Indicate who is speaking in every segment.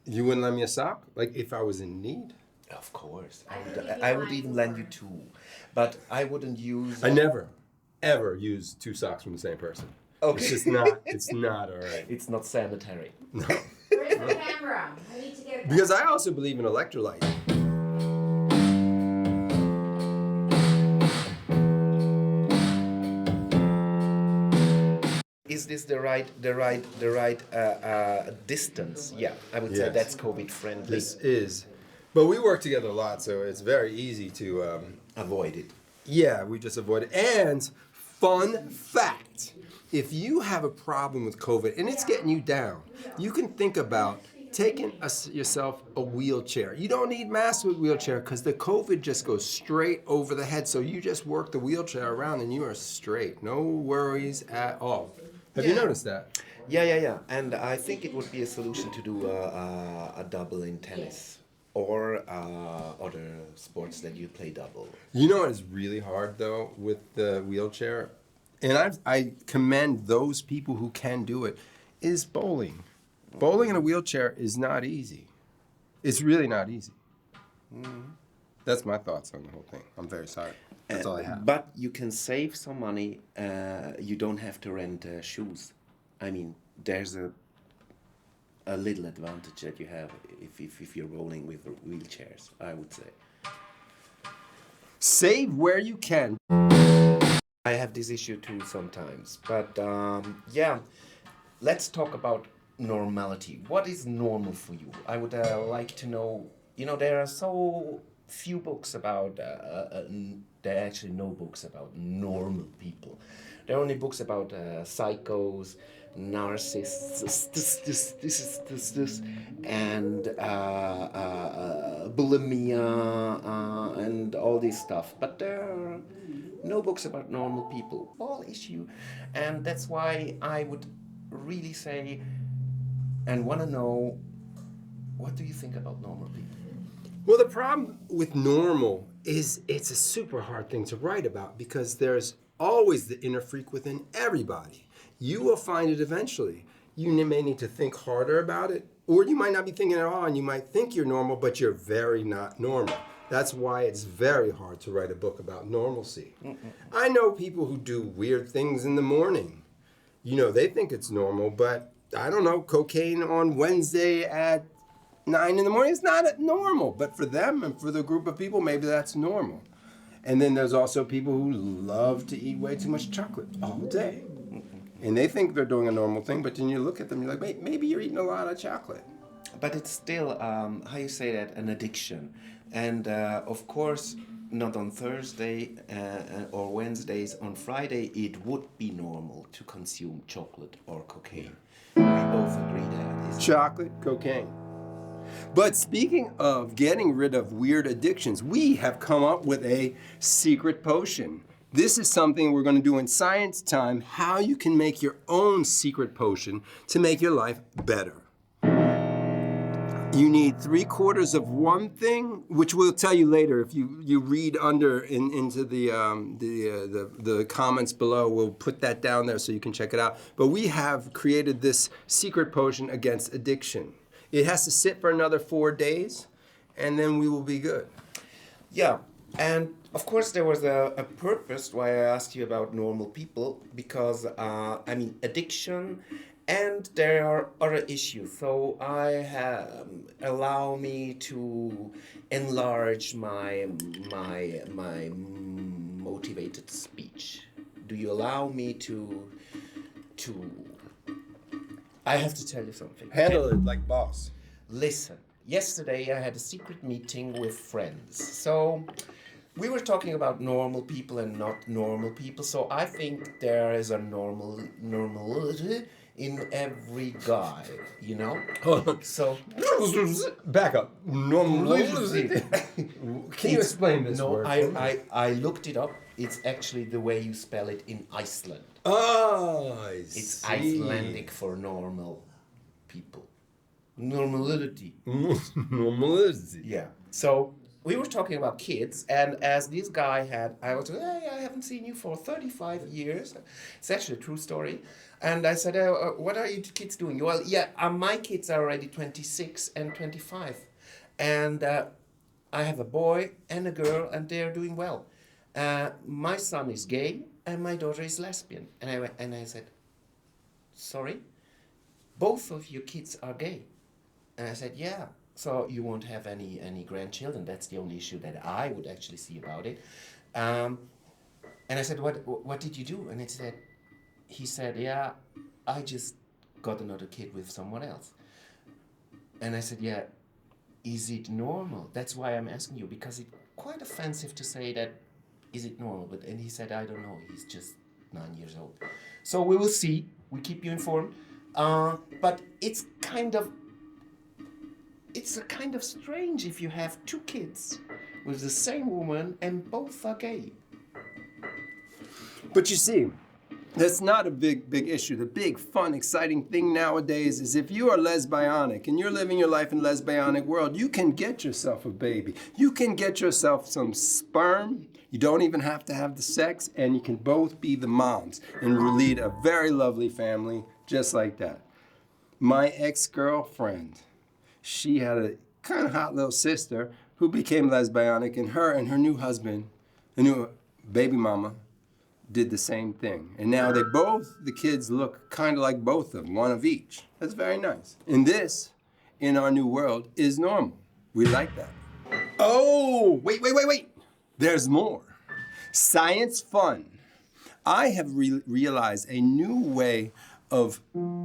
Speaker 1: You wouldn't lend me a sock? Like if I was in need?
Speaker 2: Of course, I would even lend you two, but I wouldn't use.
Speaker 1: I never, ever use two socks from the same person.
Speaker 2: Okay.
Speaker 1: It's not all right.
Speaker 2: It's not sanitary.
Speaker 1: No.
Speaker 3: Where's the camera? I need to get it.
Speaker 1: Because I also believe in electrolyte.
Speaker 2: Is this the right distance? Yeah, I would say
Speaker 1: Yes.
Speaker 2: that's COVID friendly.
Speaker 1: This is. But we work together a lot, so it's very easy to,
Speaker 2: Avoid it.
Speaker 1: yeah, we just avoid it. And fun fact, if you have a problem with COVID and it's getting you down, you can think about taking yourself a wheelchair. You don't need masks with wheelchair because the COVID just goes straight over the head. So you just work the wheelchair around and you are straight. No worries at all. Have you
Speaker 2: Yeah.
Speaker 1: noticed that?
Speaker 2: Yeah. And I think it would be a solution to do a double in tennis or other sports that you play double.
Speaker 1: You know what is really hard though with the wheelchair, and I commend those people who can do it, is bowling. Bowling in a wheelchair is not easy. It's really not easy. That's my thoughts on the whole thing. I'm very sorry. That's all I have.
Speaker 2: But you can save some money. You don't have to rent shoes. I mean, there's a little advantage that you have if you're rolling with wheelchairs, I would say.
Speaker 1: Save where you can.
Speaker 2: I have this issue too sometimes. But yeah, let's talk about normality. What is normal for you? I would like to know, there are so few books about, there are actually no books about normal people. There are only books about psychos, narcissists, this, and bulimia, and all this stuff. But there are no books about normal people. All issue. And that's why I would really say and want to know, what do you think about normal people?
Speaker 1: Well, the problem with normal is it's a super hard thing to write about because there's always the inner freak within everybody. You will find it eventually. You may need to think harder about it, or you might not be thinking at all, and you might think you're normal, but you're very not normal. That's why it's very hard to write a book about normalcy. I know people who do weird things in the morning. They think it's normal, but I don't know, cocaine on Wednesday at 9 in the morning is not normal, but for them and for the group of people, maybe that's normal. And then there's also people who love to eat way too much chocolate all day. And they think they're doing a normal thing, but then you look at them, you're like, wait, maybe you're eating a lot of chocolate.
Speaker 2: But it's still, how you say that, an addiction. And of course, not on Thursday or Wednesdays. On Friday, it would be normal to consume chocolate or cocaine. We both agree that. Isn't it?
Speaker 1: Chocolate, cocaine. But speaking of getting rid of weird addictions, we have come up with a secret potion. This is something we're going to do in science time, how you can make your own secret potion to make your life better. You need 3/4 of one thing, which we'll tell you later. If you read into the comments below, we'll put that down there so you can check it out. But we have created this secret potion against addiction. It has to sit for another 4 days, and then we will be good.
Speaker 2: Yeah, and of course there was a purpose why I asked you about normal people, because, addiction, and there are other issues. So allow me to enlarge my motivated speech. Do you allow me to I have to tell you something.
Speaker 1: Handle it like boss.
Speaker 2: Listen, yesterday I had a secret meeting with friends. So we were talking about normal people and not normal people. So I think there is a normality in every guy,
Speaker 1: Hold on.
Speaker 2: So
Speaker 1: Back up. Normality. Can you explain this
Speaker 2: no,
Speaker 1: word?
Speaker 2: I looked it up. It's actually the way you spell it in Iceland.
Speaker 1: Oh, I see.
Speaker 2: It's Icelandic for normal people. Normality.
Speaker 1: Normality.
Speaker 2: Yeah. So we were talking about kids, and as this guy I was like, hey, I haven't seen you for 35 years. It's actually a true story. And I said, what are you kids doing? Well, yeah, my kids are already 26 and 25. And I have a boy and a girl, and they're doing well. My son is gay, and my daughter is lesbian. And I said, sorry? Both of your kids are gay. And I said, yeah. So you won't have any grandchildren. That's the only issue that I would actually see about it. And I said, what did you do? And he said, yeah, I just got another kid with someone else. And I said, yeah, is it normal? That's why I'm asking you, because it's quite offensive to say that, is it normal? And he said, I don't know. He's just 9 years old. So we will see. We keep you informed. But it's kind of strange if you have two kids with the same woman and both are gay.
Speaker 1: But you see, that's not a big issue. The big, fun, exciting thing nowadays is if you are lesbianic and you're living your life in lesbianic world, you can get yourself a baby. You can get yourself some sperm. You don't even have to have the sex, and you can both be the moms and lead a very lovely family just like that. My ex-girlfriend, she had a kind of hot little sister who became lesbianic, and her and her new husband, the new baby mama, did the same thing. And now the kids look kind of like both of them, one of each. That's very nice. And this, in our new world, is normal. We like that. Oh, wait. There's more. Science fun. I have realized a new way of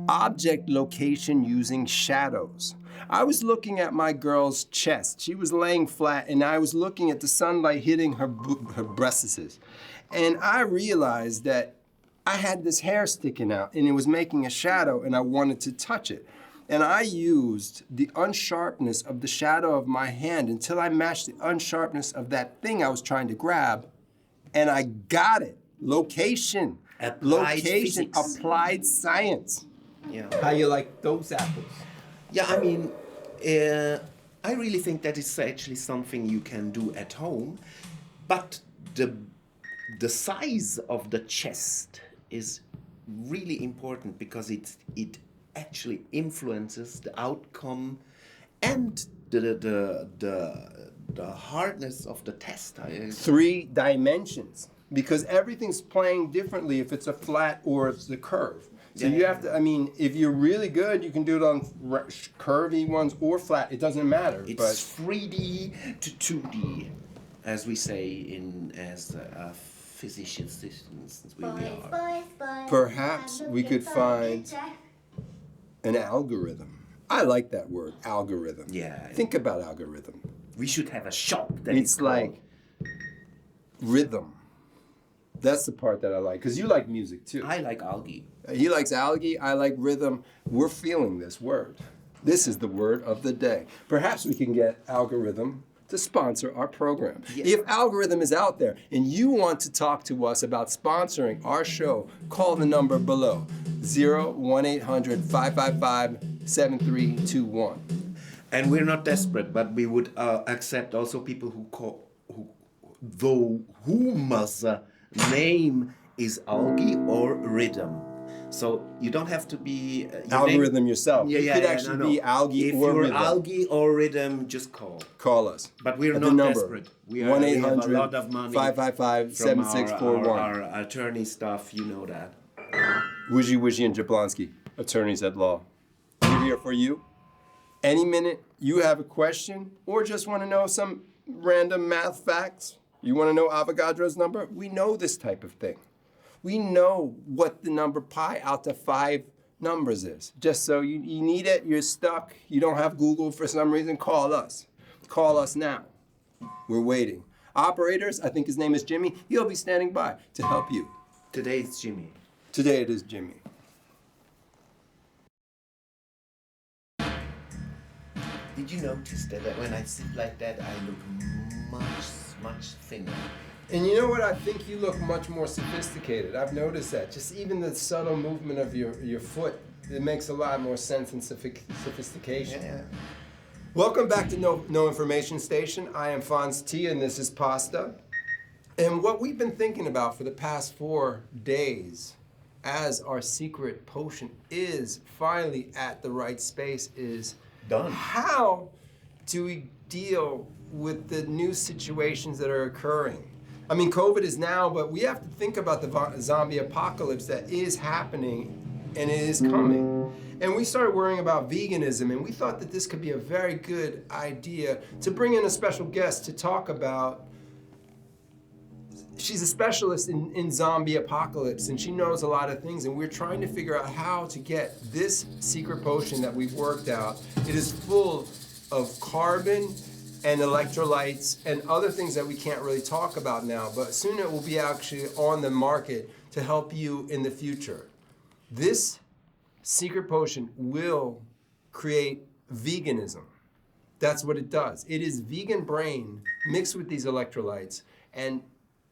Speaker 1: object location using shadows. I was looking at my girl's chest. She was laying flat, and I was looking at the sunlight hitting her breasts. And I realized that I had this hair sticking out, and it was making a shadow, and I wanted to touch it. And I used the unsharpness of the shadow of my hand until I matched the unsharpness of that thing I was trying to grab, and I got it. Location. Location.
Speaker 2: Physics.
Speaker 1: Applied science.
Speaker 2: Yeah.
Speaker 1: How you like those apples?
Speaker 2: Yeah, I mean, I really think that is actually something you can do at home, but the size of the chest is really important because it actually influences the outcome and the hardness of the test.
Speaker 1: 3 dimensions, because everything's playing differently if it's a flat or if it's a curve. So you have to, I mean, if you're really good, you can do it on curvy ones or flat. It doesn't matter.
Speaker 2: It's 3D to 2D, as we say as physician assistants. We are.
Speaker 1: Perhaps we could find an algorithm. I like that word, algorithm.
Speaker 2: Yeah.
Speaker 1: Think about algorithm.
Speaker 2: We should have a shop that
Speaker 1: It's like rhythm. That's the part that I like, because you like music too.
Speaker 2: I like algae.
Speaker 1: He likes algae, I like rhythm. We're feeling this word. This is the word of the day. Perhaps we can get algorithm to sponsor our program.
Speaker 2: Yes.
Speaker 1: If algorithm is out there and you want to talk to us about sponsoring our show, call the number below, 0-1-800-555-7321.
Speaker 2: And we're not desperate, but we would accept also people whose name is algae or rhythm. So you don't have to be
Speaker 1: algorithm yourself.
Speaker 2: Yeah,
Speaker 1: you could actually be algae
Speaker 2: if
Speaker 1: or
Speaker 2: you're
Speaker 1: rhythm.
Speaker 2: algae or rhythm, just call.
Speaker 1: Call us.
Speaker 2: But we're
Speaker 1: At
Speaker 2: not
Speaker 1: the number,
Speaker 2: desperate. We have a lot of money
Speaker 1: 555-7641.
Speaker 2: our attorney stuff, you know that.
Speaker 1: Wishy and Jablonski, attorneys at law. We're here for you. Any minute you have a question or just want to know some random math facts, you want to know Avogadro's number, we know this type of thing. We know what the number pi out to 5 numbers is. Just so you need it, you're stuck, you don't have Google for some reason, call us. Call us now. We're waiting. Operators, I think his name is Jimmy, he'll be standing by to help you.
Speaker 2: Today it's Jimmy.
Speaker 1: Today it is Jimmy.
Speaker 2: Did you notice that when I sit like that, I look much thinner?
Speaker 1: And you know what? I think you look much more sophisticated. I've noticed that. Just even the subtle movement of your foot, it makes a lot more sense and sophistication.
Speaker 2: Yeah.
Speaker 1: Welcome back to No Information Station. I am Fonz T, and this is Pasta. And what we've been thinking about for the past 4 days, as our secret potion is finally at the right space, is
Speaker 2: Done.
Speaker 1: how do we deal with the new situations that are occurring? I mean, COVID is now, but we have to think about the zombie apocalypse that is happening and it is coming. And we started worrying about veganism, and we thought that this could be a very good idea to bring in a special guest to talk about. She's a specialist in zombie apocalypse, and she knows a lot of things, and we're trying to figure out how to get this secret potion that we've worked out. It is full of carbon and electrolytes and other things that we can't really talk about now, but soon it will be actually on the market to help you in the future. This secret potion will create veganism. That's what it does. It is vegan brain mixed with these electrolytes, and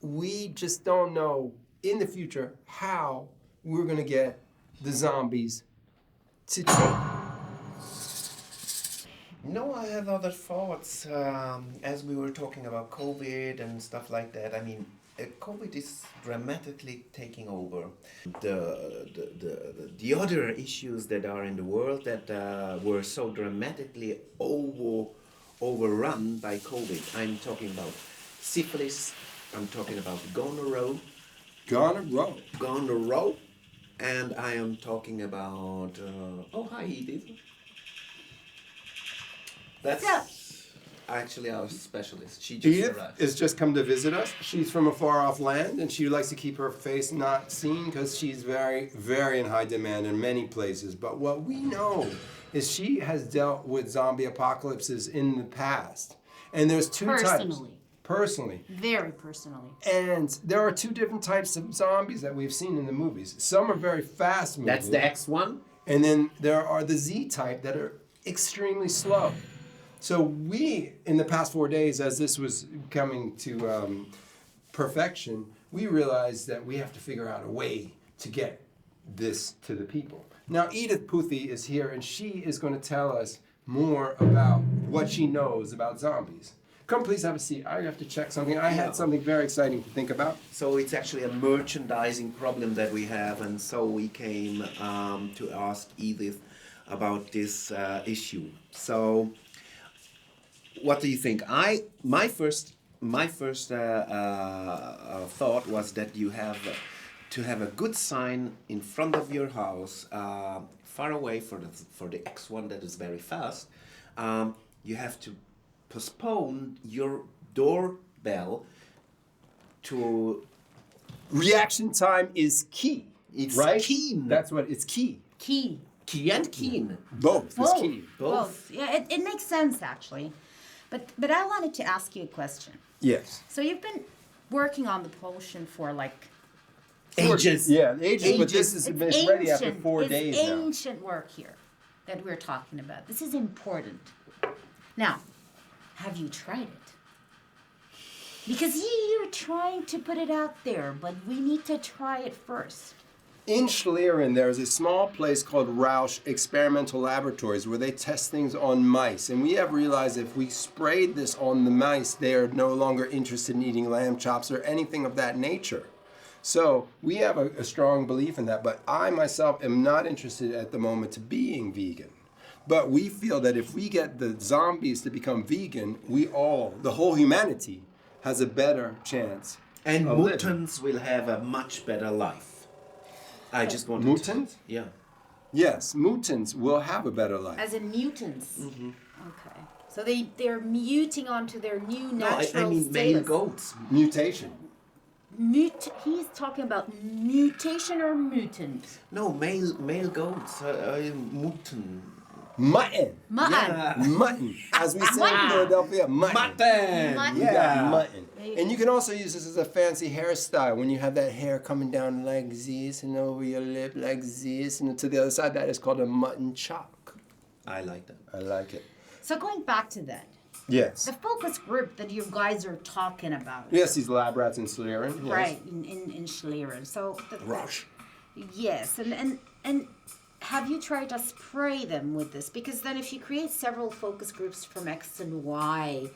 Speaker 1: we just don't know in the future how we're gonna get the zombies to take.
Speaker 2: No, I have other thoughts. As we were talking about COVID and stuff like that, I mean, COVID is dramatically taking over the other issues that are in the world that were so dramatically overrun by COVID. I'm talking about syphilis. I'm talking about gonorrhea, and I am talking about. Oh, hi, Edith. That's actually our specialist. She just
Speaker 1: Edith
Speaker 2: arrived.
Speaker 1: has just come to visit us. She's from a far off land, and she likes to keep her face not seen because she's very, very in high demand in many places. But what we know is she has dealt with zombie apocalypses in the past. And there's two types. Personally.
Speaker 4: Very personally.
Speaker 1: And there are 2 different types of zombies that we've seen in the movies. Some are very fast moving.
Speaker 2: That's the X one.
Speaker 1: And then there are the Z type that are extremely slow. So we, in the past 4 days, as this was coming to perfection, we realized that we have to figure out a way to get this to the people. Now, Edith Puthie is here, and she is going to tell us more about what she knows about zombies. Come, please have a seat. I have to check something. I had something very exciting to think about.
Speaker 2: So it's actually a merchandising problem that we have, and so we came to ask Edith about this issue. So, what do you think? My first thought was that you have to have a good sign in front of your house, far away for the X1 that is very fast. You have to postpone your doorbell to.
Speaker 1: Reaction time is key.
Speaker 2: It's
Speaker 1: right?
Speaker 2: keen.
Speaker 1: That's what it's key.
Speaker 4: Key.
Speaker 2: Key and keen.
Speaker 1: Both is key.
Speaker 4: Both. Yeah, it makes sense actually. But I wanted to ask you a question.
Speaker 1: Yes.
Speaker 4: So you've been working on the potion for like
Speaker 2: Ages.
Speaker 1: Yeah, ages. But this is it's ready after 4 days
Speaker 4: It's
Speaker 1: now.
Speaker 4: ancient work here that we're talking about. This is important. Now, have you tried it? Because you're trying to put it out there, but we need to try it first.
Speaker 1: In Schlieren, there's a small place called Rausch Experimental Laboratories where they test things on mice. And we have realized if we sprayed this on the mice, they are no longer interested in eating lamb chops or anything of that nature. So we have a strong belief in that. But I myself am not interested at the moment to being vegan. But we feel that if we get the zombies to become vegan, the whole humanity, has a better chance.
Speaker 2: And
Speaker 1: of living.
Speaker 2: mutants will have a much better life. I just wanted
Speaker 1: Mutants?
Speaker 2: Yeah.
Speaker 1: Yes, mutants will have a better life.
Speaker 4: As in mutants. Mm-hmm. Okay. So they're muting onto their new natural
Speaker 2: I mean
Speaker 4: status.
Speaker 2: male goats.
Speaker 1: Mutation.
Speaker 4: He's talking about mutation or mutant?
Speaker 2: No, male goats. Mutant.
Speaker 1: Mutton.
Speaker 4: Mutton.
Speaker 2: Yeah.
Speaker 1: Mutton. As we say in Philadelphia, mutton.
Speaker 4: Mutton.
Speaker 1: You got mutton.
Speaker 4: There you
Speaker 1: And
Speaker 4: go.
Speaker 1: you can also use this as a fancy hairstyle when you have that hair coming down like this and over your lip like this and to the other side. That is called a mutton chop.
Speaker 2: I like that.
Speaker 1: I like it.
Speaker 4: So going back to that,
Speaker 1: Yes.
Speaker 4: the focus group that you guys are talking about.
Speaker 1: Yes, these lab rats in Schlieren. Yes.
Speaker 4: Right, in Schlieren. So
Speaker 1: Rush.
Speaker 4: yes, and have you tried to spray them with this? Because then if you create several focus groups from X and Y,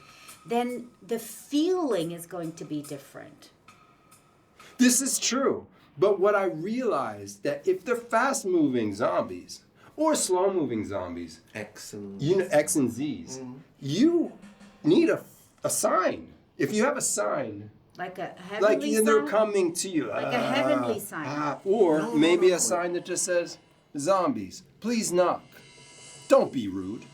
Speaker 4: then the feeling is going to be different.
Speaker 1: This is true. But what I realized that if they're fast-moving zombies or slow-moving zombies,
Speaker 2: X and
Speaker 1: X and Z's, you need a sign. If you have a sign,
Speaker 4: Like a
Speaker 1: like
Speaker 4: heavenly
Speaker 1: they're
Speaker 4: sign?
Speaker 1: coming to you,
Speaker 4: Like a heavenly sign.
Speaker 1: or
Speaker 2: No,
Speaker 1: maybe
Speaker 2: no.
Speaker 1: a sign that just says, "Zombies, please knock. Don't be rude."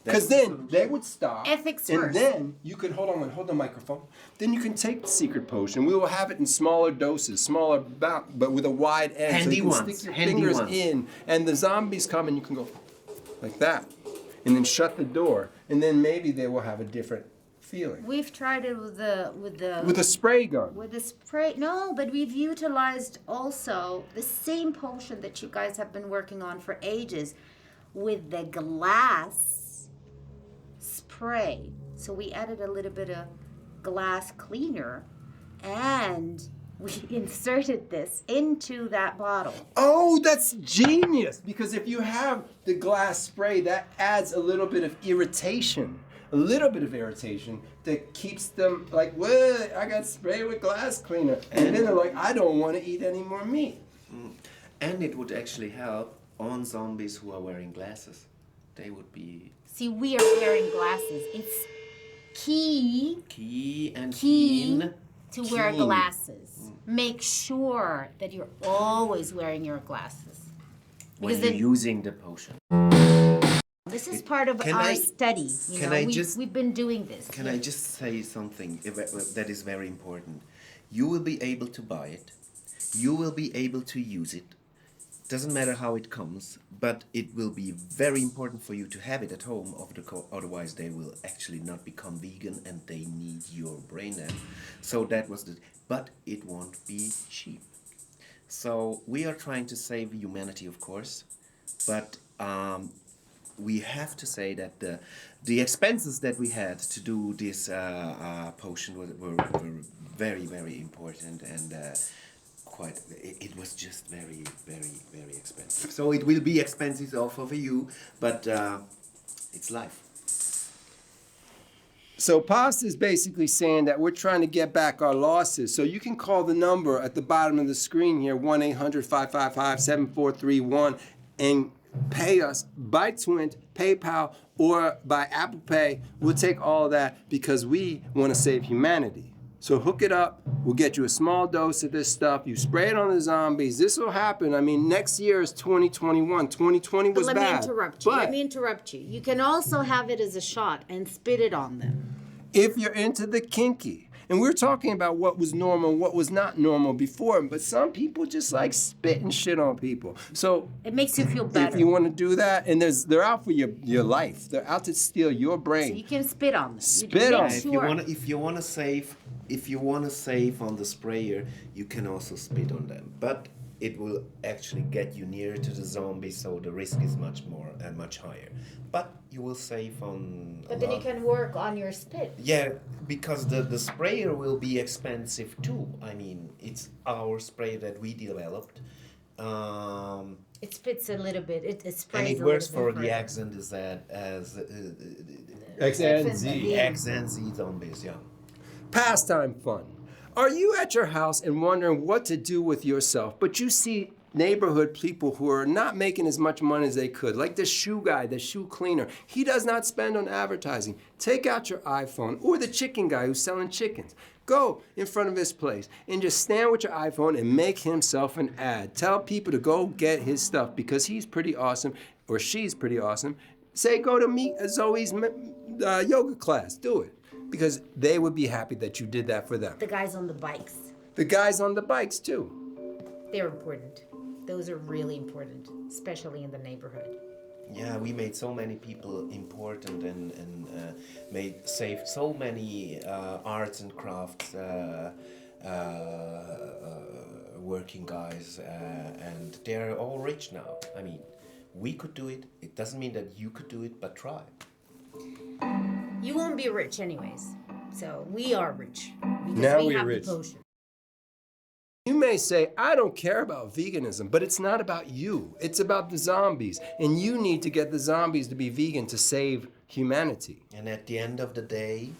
Speaker 1: Because then they would stop.
Speaker 4: Ethics
Speaker 1: and
Speaker 4: first.
Speaker 1: then you could hold the microphone. Then you can take the secret potion. We will have it in smaller doses, smaller but with a wide end.
Speaker 2: Handy
Speaker 1: so you can
Speaker 2: ones,
Speaker 1: stick your
Speaker 2: handy
Speaker 1: fingers
Speaker 2: ones.
Speaker 1: in, and the zombies come, and you can go like that, and then shut the door, and then maybe they will have a different feeling.
Speaker 4: We've tried it with the
Speaker 1: With a spray gun.
Speaker 4: with the spray. No, but we've utilized also the same potion that you guys have been working on for ages with the glass spray. So we added a little bit of glass cleaner and we inserted this into that bottle.
Speaker 1: Oh, that's genius! Because if you have the glass spray, that adds a little bit of irritation. A little bit of irritation that keeps them like, what? I got sprayed with glass cleaner. And then they're like, I don't want to eat any more meat.
Speaker 2: And it would actually help on zombies who are wearing glasses. They would be
Speaker 4: See, we are wearing glasses. It's key
Speaker 2: keen.
Speaker 4: to wear
Speaker 1: Keen.
Speaker 4: glasses. Make sure that you're always wearing your glasses.
Speaker 2: When
Speaker 4: Because
Speaker 2: you're
Speaker 4: then-
Speaker 2: using the potion.
Speaker 4: This is part of
Speaker 2: Can
Speaker 4: our
Speaker 2: I-
Speaker 4: study. You
Speaker 2: can
Speaker 4: know,
Speaker 2: I just-
Speaker 4: we've been doing this.
Speaker 2: Can I just say something that is very important? You will be able to buy it. You will be able to use it. Doesn't matter how it comes, but it will be very important for you to have it at home. Otherwise, they will actually not become vegan, and they need your brain then. So that was the. But it won't be cheap. So we are trying to save humanity, of course, but we have to say that the expenses that we had to do this potion were very, very important, and it was just very, very, very expensive. So it will be expensive also for you, but it's life.
Speaker 1: So Pasta is basically saying that we're trying to get back our losses. So you can call the number at the bottom of the screen here, 1-800-555-7431, and pay us by Twint, PayPal, or by Apple Pay. We'll take all of that because we want to save humanity. So hook it up. We'll get you a small dose of this stuff. You spray it on the zombies. This will happen. I mean, next year is 2021. 2020 was
Speaker 4: But
Speaker 1: bad.
Speaker 4: let me interrupt you.
Speaker 1: But
Speaker 4: Let me interrupt you. You can also have it as a shot and spit it on them.
Speaker 1: if you're into the kinky, and we're talking about what was normal, what was not normal before, but some people just like spitting shit on people. So
Speaker 4: It makes you feel better.
Speaker 1: if you want to do that, and they're out for your life. They're out to steal your
Speaker 4: So
Speaker 1: brain.
Speaker 4: you can spit on them.
Speaker 1: Spit
Speaker 4: Make
Speaker 1: on 'em.
Speaker 4: sure.
Speaker 2: If you wanna save on the sprayer, you can also spit on them. But it will actually get you nearer to the zombie, so the risk is much higher. But you will save on.
Speaker 4: But then you can work on your spit.
Speaker 2: Yeah, because the sprayer will be expensive too. I mean, it's our spray that we developed.
Speaker 4: It spits a little bit. It sprays
Speaker 2: And it
Speaker 4: a
Speaker 2: works
Speaker 4: little
Speaker 2: for
Speaker 4: bit
Speaker 2: the X and the Z as
Speaker 1: X and Z.
Speaker 2: X and Z zombies, yeah.
Speaker 1: Pastime fun. Are you at your house and wondering what to do with yourself, but you see neighborhood people who are not making as much money as they could, like the shoe guy, the shoe cleaner. He does not spend on advertising. Take out your iPhone, or the chicken guy who's selling chickens. Go in front of his place and just stand with your iPhone and make himself an ad. Tell people to go get his stuff because he's pretty awesome, or she's pretty awesome. Say go to meet Zoe's yoga class. Do it. Because they would be happy that you did that for them.
Speaker 4: The guys on the bikes.
Speaker 1: The guys on the bikes too.
Speaker 4: They're important. Those are really important, especially in the neighborhood.
Speaker 2: Yeah, we made so many people important and saved so many arts and crafts working guys, and they're all rich now. I mean, we could do it. It doesn't mean that you could do it, but try.
Speaker 4: You won't be rich anyways. So we are rich. Because
Speaker 1: Now
Speaker 4: we
Speaker 1: we're
Speaker 4: have
Speaker 1: rich.
Speaker 4: the potion.
Speaker 1: You may say, I don't care about veganism, but it's not about you. It's about the zombies. And you need to get the zombies to be vegan to save humanity.
Speaker 2: And at the end of the day,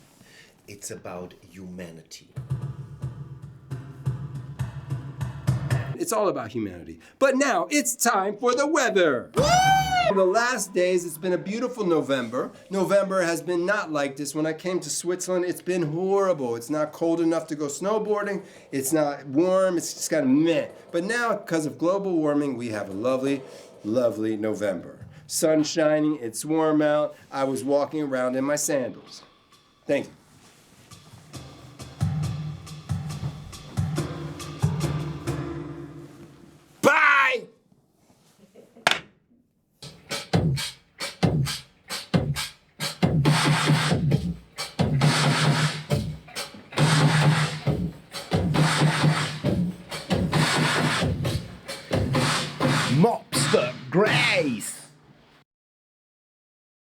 Speaker 2: it's about humanity.
Speaker 1: It's all about humanity. But now it's time for the weather. In the last days, it's been a beautiful November. November has been not like this. When I came to Switzerland, it's been horrible. It's not cold enough to go snowboarding. It's not warm. It's just kind of meh. But now, because of global warming, we have a lovely, lovely November. Sun shining. It's warm out. I was walking around in my sandals. Thank you.